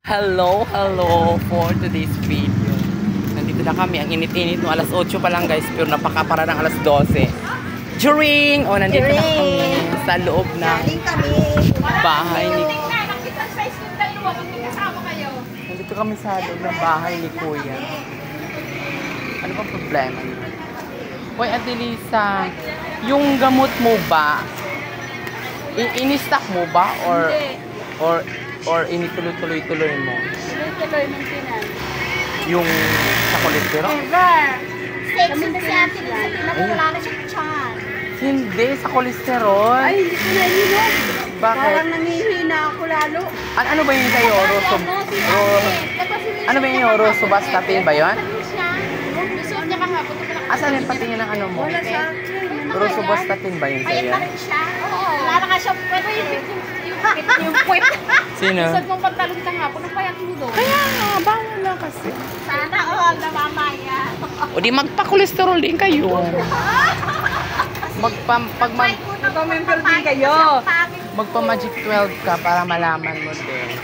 Hello for today's video. Nandito na kami, ang init-init no, alas 8 pa lang guys, pero napakapara ng alas 12. Nandito na kami sa loob ng bahay ni Nandito kami sa loob ng bahay ni Kuya. Ano bang problema niyo? Hoy, Adelisa, yung gamot mo ba, in-stock mo ba or inituloy-tuloy mo? Tuloy-tuloy maintenance. Yung sa kolesterol? Never. Kami na si Ate Lisa, wala na siya tiyan. Hindi, sa kolesterol. Ay, hindi ko na yun. Bakit? Parang nangihina ako lalo. Ano ba yun kayo? Ano ba yun? Rosuvastatin ba yun? Gusto niya kahapon. Asan yung patingin ng ano mo? Wala sa akin. Rosuvastatin ba yun sa'yo? Ayan pa rin siya. Oo. Wala na nga siya. Pero yung puwet. Sino? Isod mong pantalon kahapon. Ang payat mo doon. Kaya nga, bawal na kasi. Sana all na mamaya. O di magpa-kolesterol din kayo. Magpa-member din kayo. Magpa-Magic 12 ka para malaman mo din.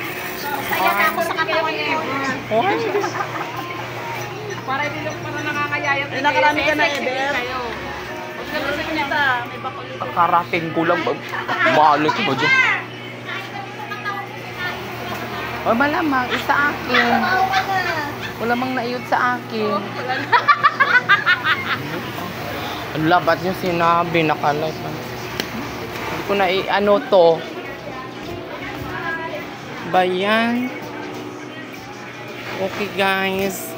Masaya na ako sa katawan niyo. Okay. Para hindi lang para nakakayayat. Nakarami ka na, Eder. Huwag na gusto kita. May bakulit. Karating ko lang. Balik mo dyan. O malamang, isa akin. Wala mang naiyot sa akin. Ang labat niya sinabi, nakalat. Hindi ko na ano to. Bayan. Okay guys.